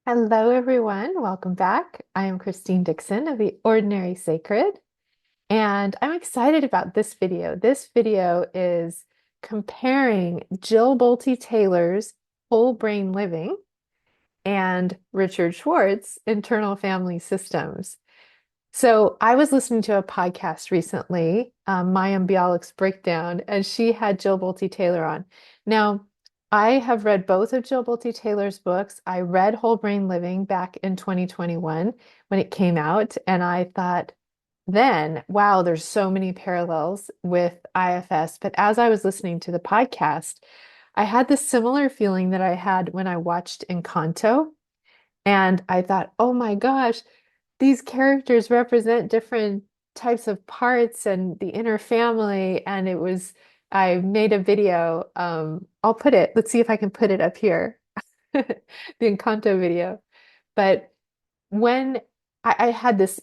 Hello, everyone. Welcome back. I am Christine Dixon of the Ordinary Sacred, and I'm excited about this video. This video is comparing Jill Bolte Taylor's Whole Brain Living and Richard Schwartz' Internal Family Systems. So I was listening to a podcast recently, Mayim Bialik's Breakdown, and she had Jill Bolte Taylor on. Now, I have read both of Jill Bolte Taylor's books. I read Whole Brain Living back in 2021 when it came out, and I thought then, wow, there's so many parallels with IFS. But as I was listening to the podcast, I had this similar feeling that I had when I watched Encanto. And I thought, oh my gosh, these characters represent different types of parts and the inner family. And I made a video. Let's see if I can put it up here, the Encanto video. But when I had this,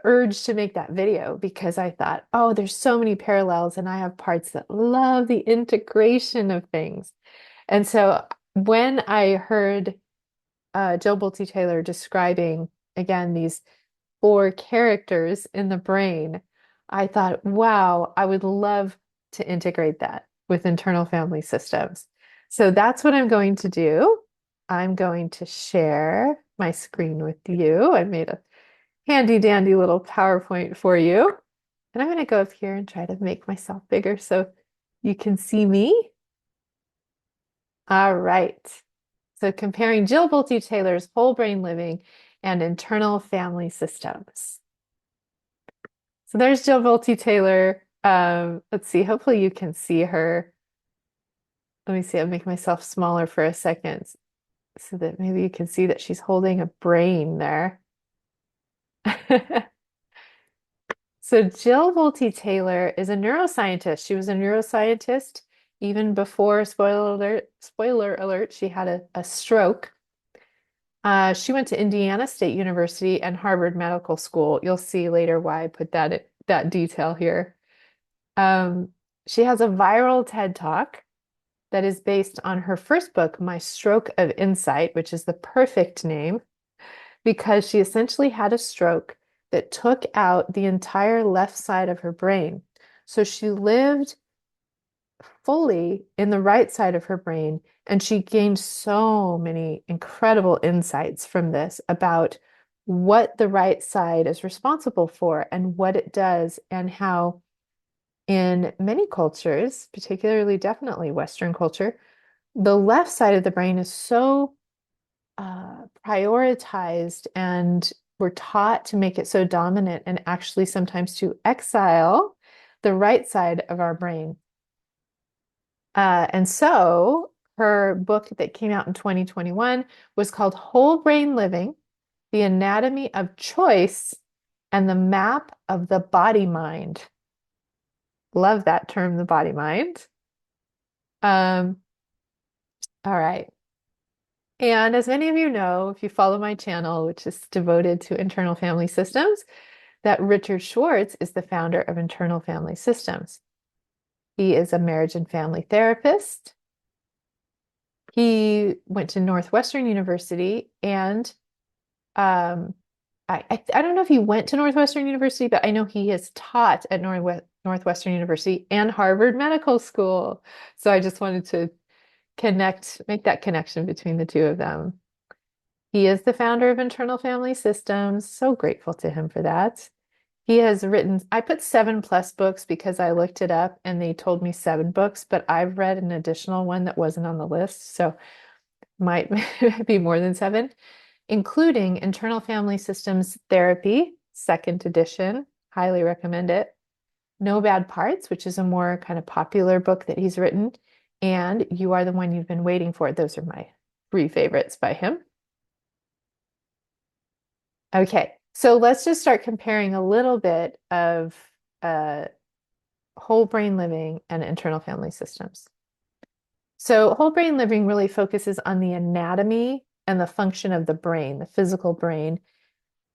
urge to make that video because I thought, oh, there's so many parallels, and I have parts that love the integration of things. And so when I heard Jill Bolte Taylor describing again these four characters in the brain, I thought, wow, I would love to integrate that with internal family systems. So that's what I'm going to do. I'm going to share my screen with you. I made a handy dandy little PowerPoint for you. And I'm going to go up here and try to make myself bigger so you can see me. All right. So comparing Jill Bolte Taylor's Whole Brain Living and Internal Family Systems. So there's Jill Bolte Taylor. Let's see, hopefully you can see her. Let me see, I'll make myself smaller for a second so that maybe you can see that she's holding a brain there. So Jill Bolte Taylor is a neuroscientist. She was a neuroscientist even before, spoiler alert, she had a stroke. She went to Indiana State University and Harvard Medical School. You'll see later why I put that detail here. Um, she has a viral TED Talk that is based on her first book, My Stroke of Insight, which is the perfect name because she essentially had a stroke that took out the entire left side of her brain. So she lived fully in the right side of her brain, and she gained so many incredible insights from this about what the right side is responsible for and what it does, and how in many cultures, particularly definitely Western culture, the left side of the brain is so prioritized, and we're taught to make it so dominant and actually sometimes to exile the right side of our brain. And so her book that came out in 2021 was called Whole Brain Living, The Anatomy of Choice and the Map of the Body Mind. Love that term, the body mind. Um, all right. And as many of you know, if you follow my channel, which is devoted to internal family systems, that Richard Schwartz is the founder of Internal Family Systems. He is a marriage and family therapist. He went to Northwestern University, and I don't know if he went to Northwestern University, but I know he has taught at Northwestern University and Harvard Medical School. So I just wanted to make that connection between the two of them. He is the founder of Internal Family Systems. So grateful to him for that. He has written, I put 7+ books because I looked it up and they told me 7 books, but I've read an additional one that wasn't on the list, so might be more than 7, including Internal Family Systems Therapy, 2nd edition. Highly recommend it. No Bad Parts, which is a more kind of popular book that he's written, and You Are the One You've Been Waiting For. Those are my 3 favorites by him. Okay, so let's just start comparing a little bit of whole brain living and internal family systems. So whole brain living really focuses on the anatomy and the function of the brain, the physical brain.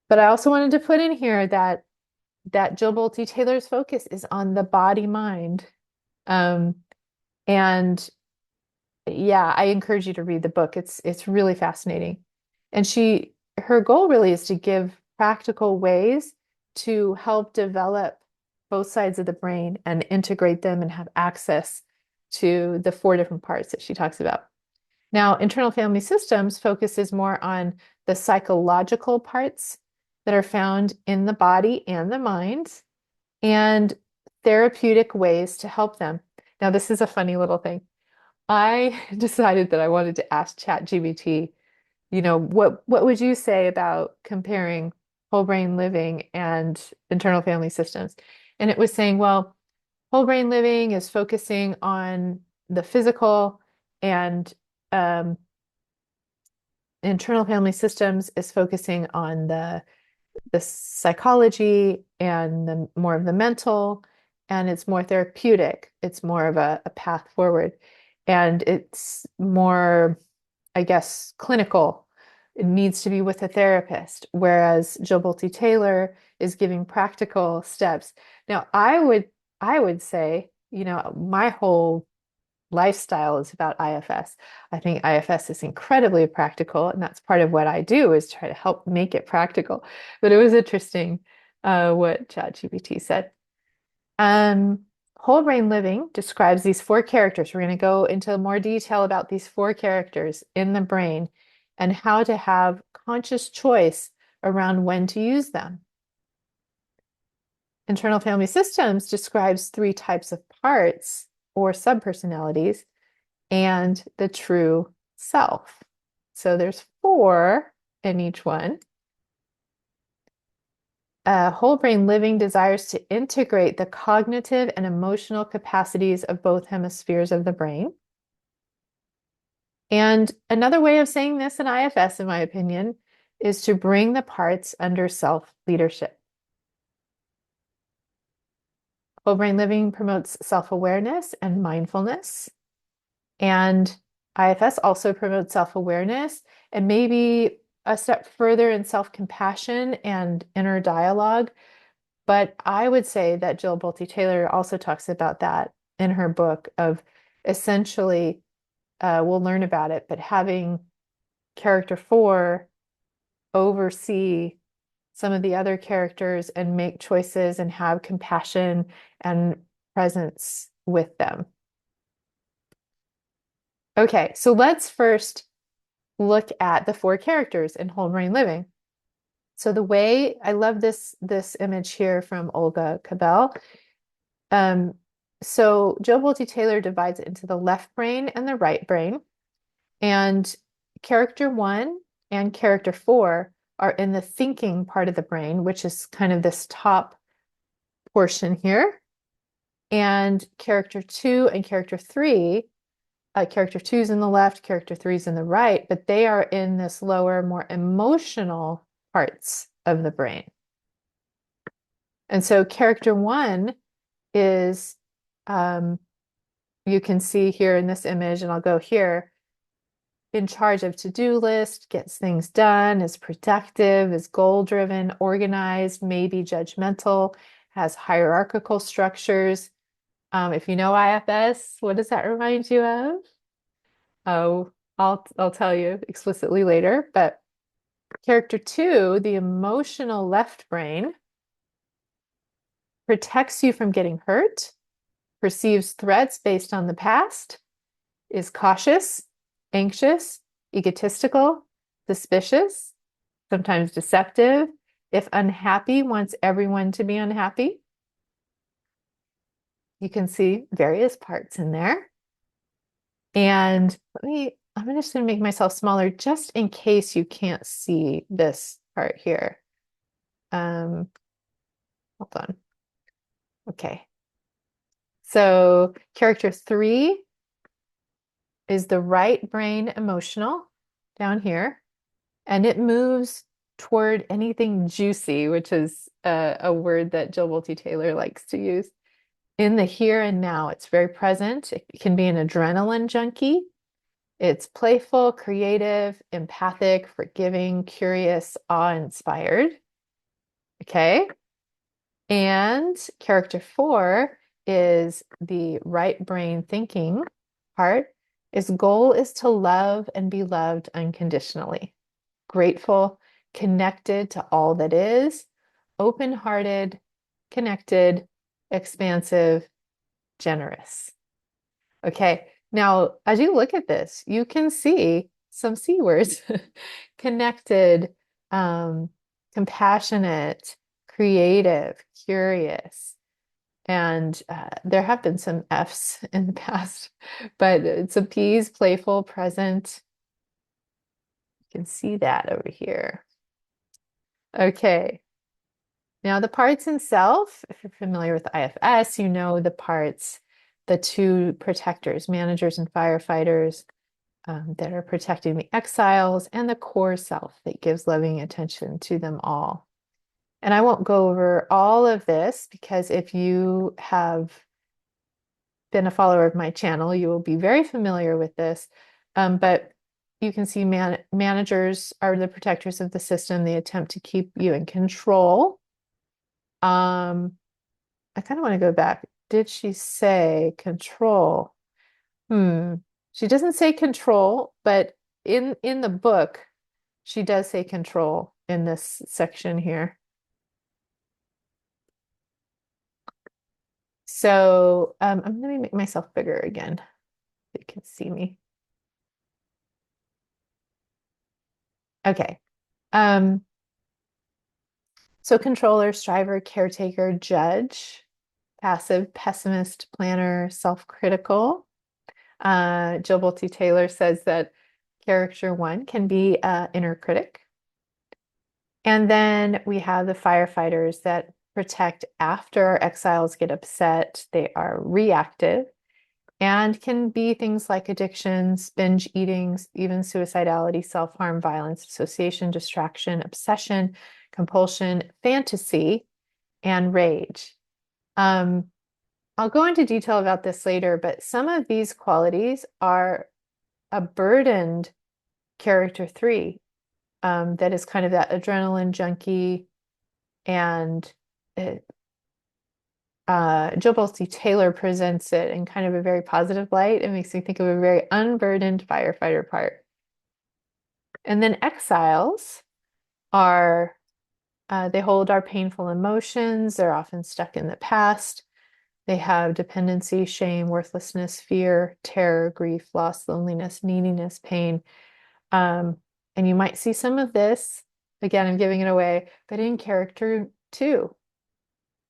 But I also wanted to put in here that Jill Bolte Taylor's focus is on the body mind. And yeah, I encourage you to read the book. It's really fascinating. And her goal really is to give practical ways to help develop both sides of the brain and integrate them and have access to the four different parts that she talks about. Now, internal family systems focuses more on the psychological parts that are found in the body and the mind and therapeutic ways to help them. Now, this is a funny little thing. I decided that I wanted to ask ChatGPT, what would you say about comparing whole brain living and internal family systems? And it was saying, well, whole brain living is focusing on the physical, and um, internal family systems is focusing on the psychology and the more of the mental, and it's more therapeutic. It's more of a path forward, and it's more, I guess, clinical. It needs to be with a therapist, whereas Jill Bolte Taylor is giving practical steps. Now, I would say, my whole lifestyle is about IFS. I think IFS is incredibly practical, and that's part of what I do is try to help make it practical. But it was interesting what ChatGPT said. Um, Whole brain living describes these four characters. We're going to go into more detail about these four characters in the brain and how to have conscious choice around when to use them. Internal family systems describes three types of parts or subpersonalities and the true self. So there's four in each one. Whole brain living desires to integrate the cognitive and emotional capacities of both hemispheres of the brain. And another way of saying this in IFS, in my opinion, is to bring the parts under self-leadership. Whole brain living promotes self-awareness and mindfulness. And IFS also promotes self-awareness and maybe a step further in self-compassion and inner dialogue. But I would say that Jill Bolte Taylor also talks about that in her book of essentially, we'll learn about it, but having character 4 oversee some of the other characters and make choices and have compassion and presence with them. Okay, so let's first look at the four characters in whole brain living. So the way I love this image here from Olga Cabell. So Jill Bolte Taylor divides it into the left brain and the right brain. And character 1 and character 4 are in the thinking part of the brain, which is kind of this top portion here. And character 2 and character 3, character 2 is in the left, character 3 is in the right, but they are in this lower, more emotional parts of the brain. And so character 1 is, you can see here in this image, and I'll go here, in charge of to-do list, gets things done, is productive, is goal-driven, organized, maybe judgmental, has hierarchical structures. If you know IFS, what does that remind you of? Oh, I'll tell you explicitly later, but character 2, the emotional left brain, protects you from getting hurt, perceives threats based on the past, is cautious, anxious, egotistical, suspicious, sometimes deceptive. If unhappy, wants everyone to be unhappy. You can see various parts in there. And I'm just going to make myself smaller just in case you can't see this part here. Hold on. Okay. So character 3 is the right brain emotional down here, and it moves toward anything juicy, which is a word that Jill Bolte Taylor likes to use. In the here and now, it's very present. It can be an adrenaline junkie. It's playful, creative, empathic, forgiving, curious, awe-inspired. Okay. And character 4 is the right brain thinking part. Its goal is to love and be loved unconditionally. grateful, connected to all that is, open-hearted, connected, expansive, generous. Okay, now as you look at this, you can see some C words: connected, um, compassionate, creative, curious. And there have been some F's in the past, but it's a P's, playful, present. You can see that over here. Okay. Now the parts in self, if you're familiar with IFS, you know the parts, the two protectors, managers and firefighters, that are protecting the exiles, and the core self that gives loving attention to them all. And I won't go over all of this because if you have been a follower of my channel, you will be very familiar with this. But you can see managers are the protectors of the system. They attempt to keep you in control. I kind of want to go back. Did she say control? She doesn't say control, but in the book, she does say control in this section here. So I'm going to make myself bigger again so you can see me. Okay. So controller, striver, caretaker, judge, passive, pessimist, planner, self-critical. Jill Bolte Taylor says that character one can be an inner critic. And then we have the firefighters that protect after exiles get upset. They are reactive and can be things like addictions, binge eating, even suicidality, self-harm, violence, dissociation, distraction, obsession, compulsion, fantasy, and rage. I'll go into detail about this later, but some of these qualities are a burdened character three, that is kind of that adrenaline junkie. And Jill Bolte Taylor presents it in kind of a very positive light. It makes me think of a very unburdened firefighter part. And then exiles are, they hold our painful emotions. They're often stuck in the past. They have dependency, shame, worthlessness, fear, terror, grief, loss, loneliness, neediness, pain. And you might see some of this. Again, I'm giving it away, but in character two,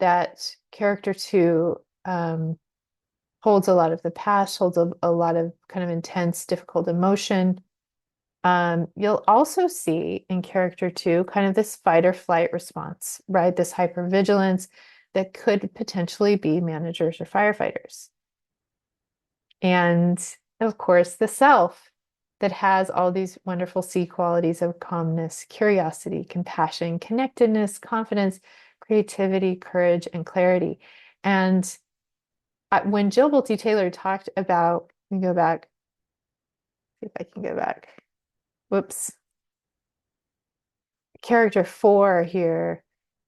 that character two holds a lot of the past, holds a lot of kind of intense, difficult emotion. You'll also see in character two kind of this fight or flight response, right? This hypervigilance that could potentially be managers or firefighters. And of course, the self that has all these wonderful C qualities of calmness, curiosity, compassion, connectedness, confidence, creativity, courage, and clarity. And when Jill Bolte Taylor talked about, let me go back, see if I can go back. Whoops. Character four here,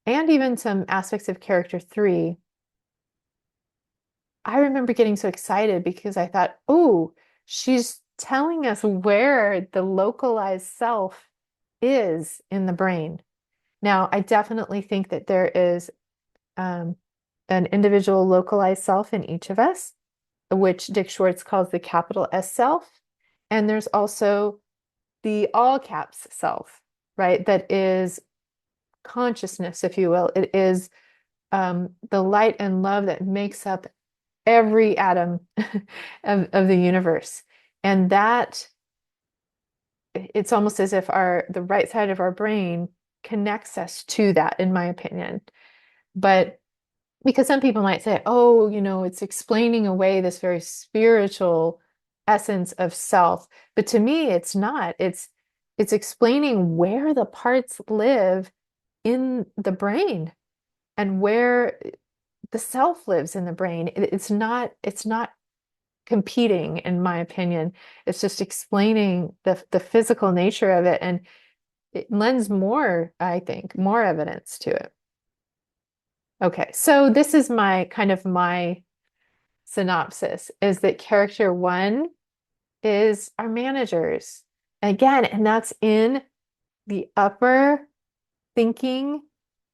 and even some aspects of character three, I remember getting so excited because I thought, oh, she's telling us where the localized self is in the brain. Now, I definitely think that there is an individual localized self in each of us, which Dick Schwartz calls the capital S self. And there's also the all caps self, right? That is consciousness, if you will. It is the light and love that makes up every atom of the universe. And that, it's almost as if the right side of our brain connects us to that, in my opinion. But because some people might say, oh, it's explaining away this very spiritual essence of self. But to me, it's not. It's explaining where the parts live in the brain and where the self lives in the brain. It's not competing, in my opinion. It's just explaining the physical nature of it, and it lends more, I think, more evidence to it. Okay, so this is my synopsis, is that character one is our managers. Again, and that's in the upper thinking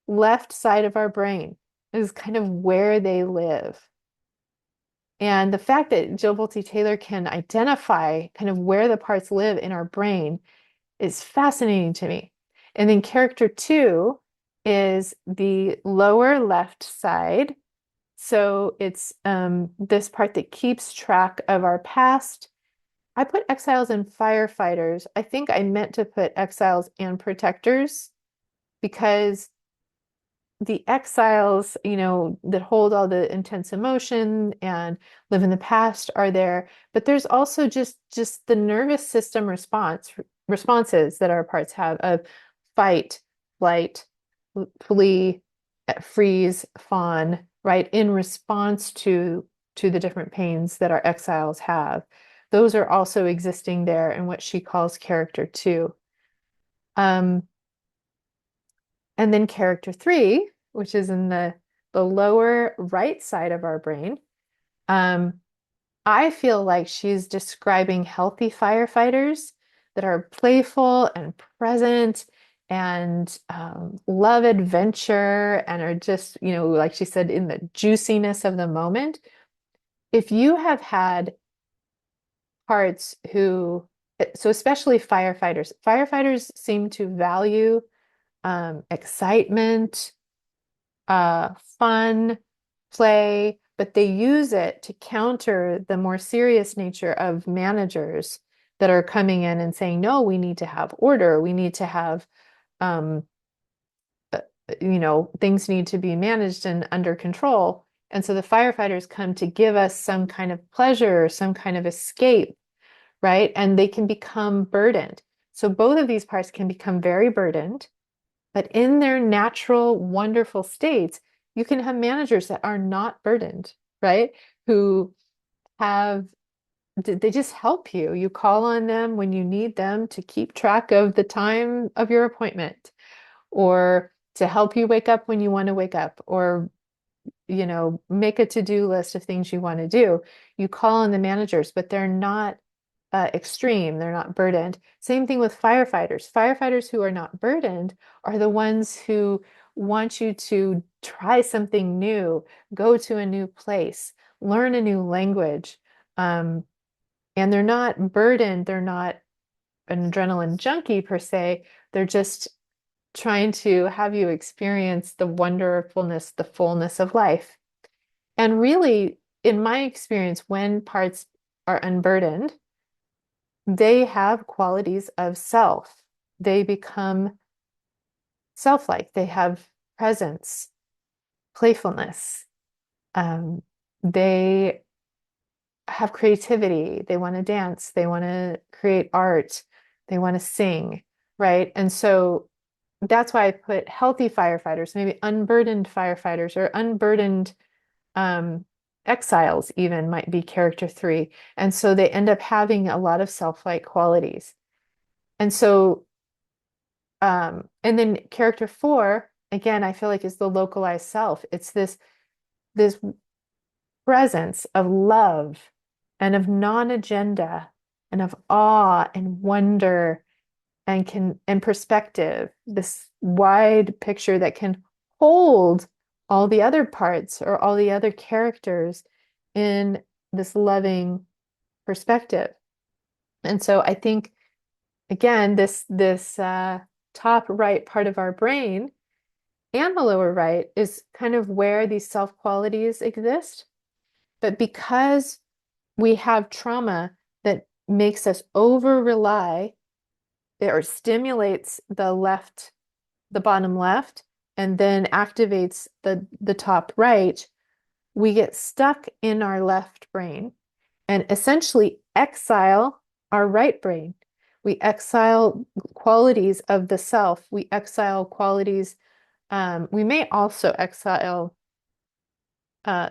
left side of our brain is kind of where they live. And the fact that Jill Bolte Taylor can identify kind of where the parts live in our brain is fascinating to me. And then character two is the lower left side. So it's this part that keeps track of our past. I put exiles and firefighters. I think I meant to put exiles and protectors because the exiles, that hold all the intense emotion and live in the past are there, but there's also just the nervous system responses that our parts have of fight, flight, flee, freeze, fawn, right? In response to the different pains that our exiles have. Those are also existing there in what she calls character two. Um, and then character three, which is in the lower right side of our brain, I feel like she's describing healthy firefighters that are playful and present and love adventure and are just, like she said, in the juiciness of the moment. If you have had parts so especially firefighters seem to value excitement, fun, play, but they use it to counter the more serious nature of managers that are coming in and saying, no, we need to have order. We need to have, um, uh, things need to be managed and under control. And so the firefighters come to give us some kind of pleasure, some kind of escape, right? And they can become burdened. So both of these parts can become very burdened. But in their natural, wonderful states, you can have managers that are not burdened, right? Who they just help you. You call on them when you need them to keep track of the time of your appointment or to help you wake up when you want to wake up or, make a to-do list of things you want to do. You call on the managers, but they're not extreme. They're not burdened. Same thing with firefighters. Firefighters who are not burdened are the ones who want you to try something new, go to a new place, learn a new language. And they're not burdened. They're not an adrenaline junkie per se. They're just trying to have you experience the wonderfulness, the fullness of life. And really, in my experience, when parts are unburdened, they have qualities of self. They become self-like. They have presence, playfulness. They have creativity. They want to dance. They want to create art. They want to sing, right? And so that's why I put healthy firefighters, maybe unburdened firefighters or unburdened um, exiles even might be character three. And so they end up having a lot of self-like qualities. And so, and then character four, again, I feel like is the localized self. It's this presence of love and of non-agenda and of awe and wonder and perspective, this wide picture that can hold all the other parts or all the other characters in this loving perspective. And so I think again, this top right part of our brain and the lower right is kind of where these self qualities exist. But because we have trauma that makes us over rely or stimulates the bottom left, and then activates the top right, we get stuck in our left brain and essentially exile our right brain. We exile qualities of the self. We exile qualities. We may also exile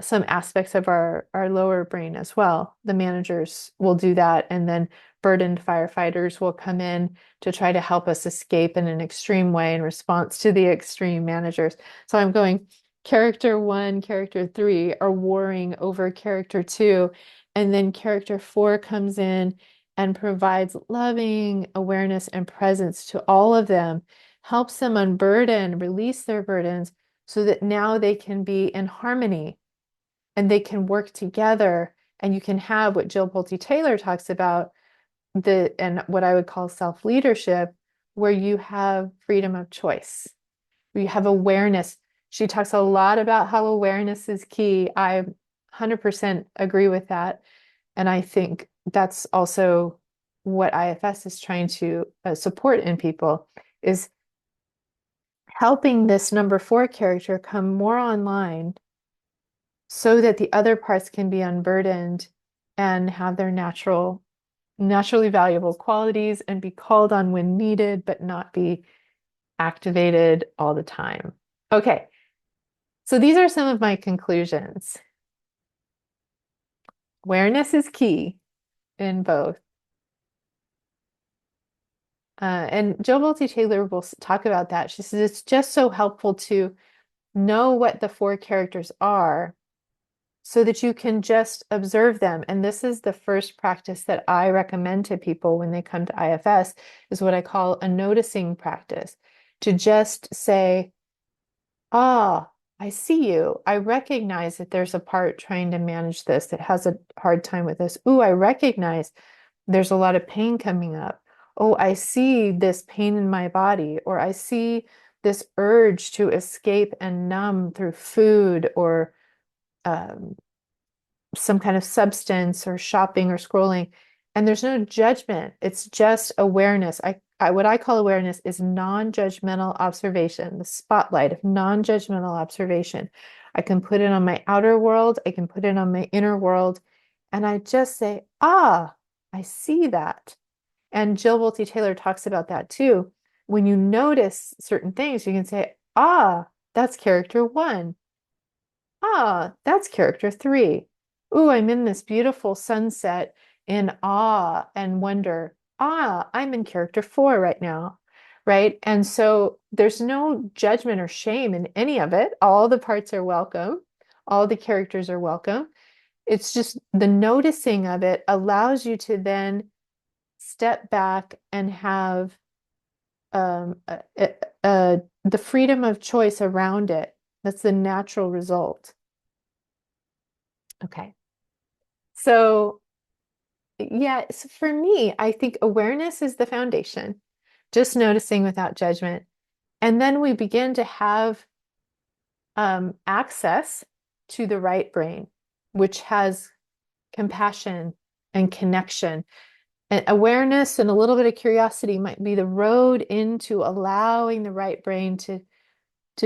some aspects of our lower brain as well. The managers will do that, and then burdened firefighters will come in to try to help us escape in an extreme way in response to the extreme managers. So I'm going character one, character three are warring over character two, and then character four comes in and provides loving awareness and presence to all of them, helps them unburden, release their burdens so that now they can be in harmony and they can work together. And you can have what Jill Bolte Taylor talks about, and what I would call self-leadership, where you have freedom of choice, where you have awareness. She talks a lot about how awareness is key. I 100% agree with that. And I think that's also what IFS is trying to support in people, is helping this number 4 character come more online so that the other parts can be unburdened and have their naturally valuable qualities and be called on when needed, but not be activated all the time. Okay, so these are some of my conclusions. Awareness is key in both. And Jill Bolte Taylor will talk about that. She says it's just so helpful to know what the 4 characters are so that you can just observe them. And this is the first practice that I recommend to people when they come to IFS, is what I call a noticing practice. To just say, ah, I see you. I recognize that there's a part trying to manage this that has a hard time with this. Ooh, I recognize there's a lot of pain coming up. Oh, I see this pain in my body, or I see this urge to escape and numb through food or um, some kind of substance or shopping or scrolling. And there's no judgment. It's just awareness. What I call awareness is non-judgmental observation, the spotlight of non-judgmental observation. I can put it on my outer world. I can put it on my inner world. And I just say, ah, I see that. And Jill Bolte Taylor talks about that too. When you notice certain things, you can say, ah, that's character 1. Ah, that's character 3. Ooh, I'm in this beautiful sunset in awe and wonder. Ah, I'm in character 4 right now, right? And so there's no judgment or shame in any of it. All the parts are welcome. All the characters are welcome. It's just the noticing of it allows you to then step back and have um, uh, uh, the freedom of choice around it. That's the natural result. Okay. So, yeah, so for me, I think awareness is the foundation, just noticing without judgment. And then we begin to have access to the right brain, which has compassion and connection. And awareness and a little bit of curiosity might be the road into allowing the right brain to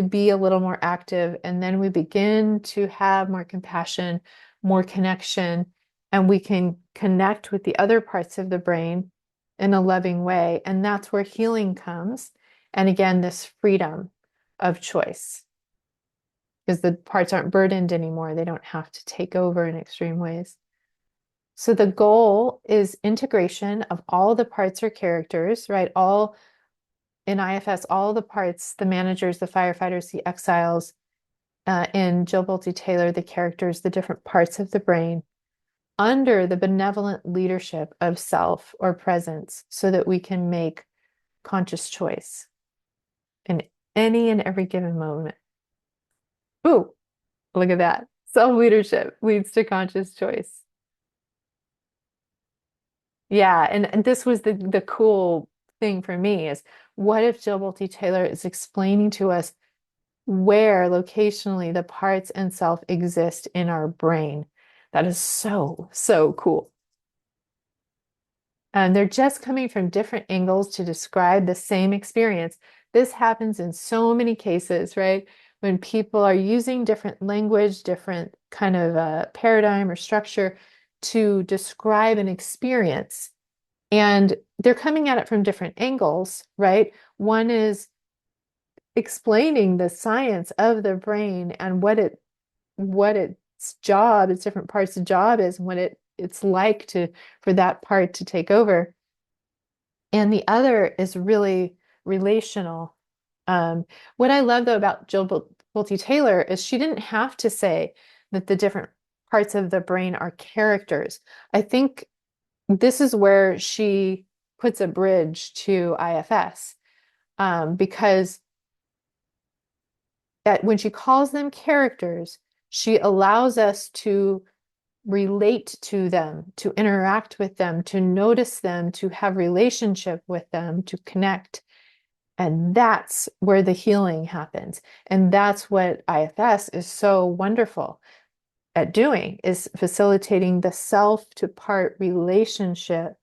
be a little more active. And then we begin to have more compassion, more connection, and we can connect with the other parts of the brain in a loving way. And that's where healing comes. And again, this freedom of choice, because the parts aren't burdened anymore. They don't have to take over in extreme ways. So the goal is integration of all the parts or characters, right? All in IFS, all the parts, the managers, the firefighters, the exiles, in Jill Bolte Taylor, the characters, the different parts of the brain, under the benevolent leadership of self or presence, so that we can make conscious choice in any and every given moment. Ooh, look at that. Self-leadership leads to conscious choice. Yeah, and this was the cool thing for me is, what if Jill Bolte Taylor is explaining to us where locationally the parts and self exist in our brain? That is so, so cool. And they're just coming from different angles to describe the same experience. This happens in so many cases, right? When people are using different language, different kind of paradigm or structure to describe an experience. And they're coming at it from different angles, right? One is explaining the science of the brain and what its job, its different parts of job is, and what it's like for that part to take over. And the other is really relational. What I love though about Jill Bolte Taylor is she didn't have to say that the different parts of the brain are characters. I think this is where she puts a bridge to IFS, because when she calls them characters, she allows us to relate to them, to interact with them, to notice them, to have relationship with them, to connect. And that's where the healing happens. And that's what IFS is so wonderful at doing, is facilitating the self to part relationship,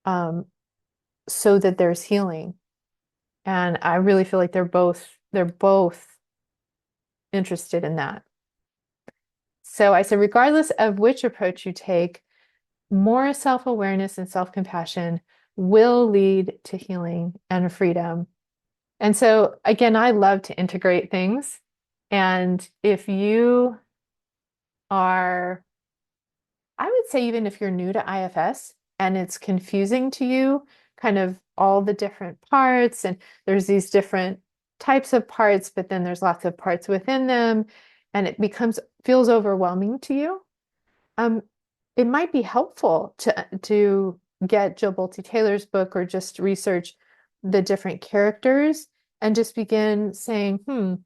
so that there's healing. And I really feel like they're both interested in that. So I said, regardless of which approach you take, more self-awareness and self-compassion will lead to healing and freedom. And so, again, I love to integrate things. And if you are, I would say, even if you're new to IFS and it's confusing to you, kind of all the different parts, and there's these different types of parts, but then there's lots of parts within them, and it feels overwhelming to you. Um, it might be helpful to get Jill Bolte Taylor's book, or just research the different characters and just begin saying,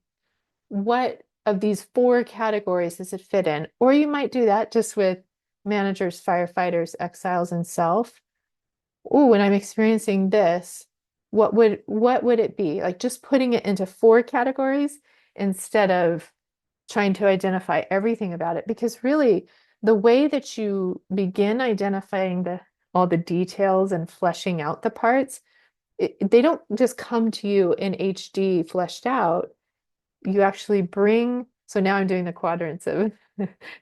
what of these 4 categories does it fit in? Or you might do that just with managers, firefighters, exiles, and self. Oh, when I'm experiencing this, what would it be? Like, just putting it into 4 categories instead of trying to identify everything about it. Because really, the way that you begin identifying all the details and fleshing out the parts, they don't just come to you in HD fleshed out. You actually bring, so now I'm doing the quadrants of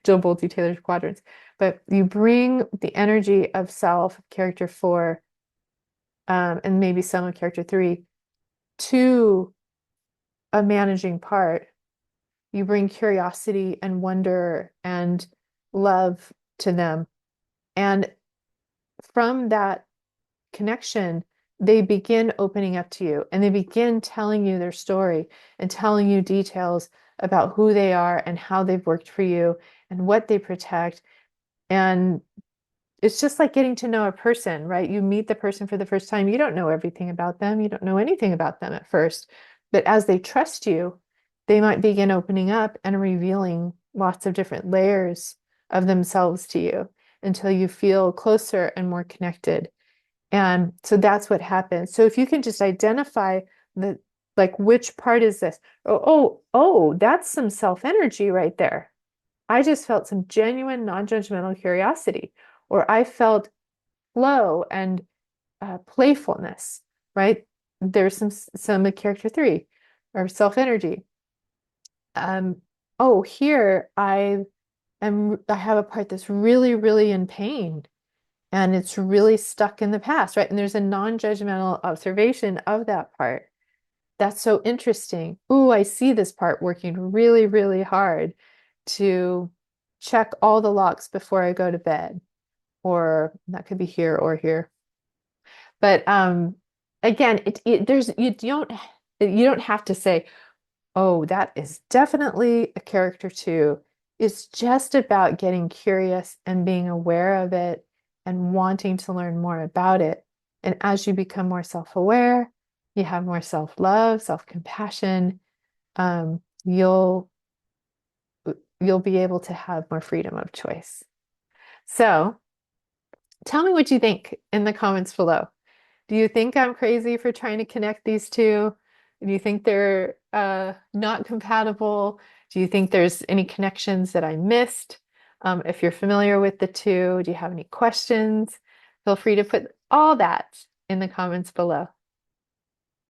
Jill Bolte Taylor's quadrants, but you bring the energy of self, character 4, and maybe some of character 3 to a managing part. You bring curiosity and wonder and love to them. And from that connection, they begin opening up to you, and they begin telling you their story and telling you details about who they are and how they've worked for you and what they protect. And it's just like getting to know a person, right? You meet the person for the first time. You don't know everything about them. You don't know anything about them at first. But as they trust you, they might begin opening up and revealing lots of different layers of themselves to you until you feel closer and more connected. And so that's what happens. So if you can just identify like, which part is this? Oh, that's some self energy right there. I just felt some genuine, non-judgmental curiosity, or I felt flow and playfulness, right? There's some of character 3 or self energy. Oh, here I have a part that's really, really in pain, and it's really stuck in the past, right? And there's a non-judgmental observation of that part. That's so interesting. Ooh, I see this part working really, really hard to check all the locks before I go to bed. Or that could be here or here. But again, you don't have to say, oh, that is definitely a character 2. It's just about getting curious and being aware of it and wanting to learn more about it. And as you become more self-aware, you have more self-love, self-compassion, um, you'll you'll be able to have more freedom of choice. So tell me what you think in the comments below. Do you think I'm crazy for trying to connect these two? Do you think they're not compatible? Do you think there's any connections that I missed? If you're familiar with the two, do you have any questions? Feel free to put all that in the comments below.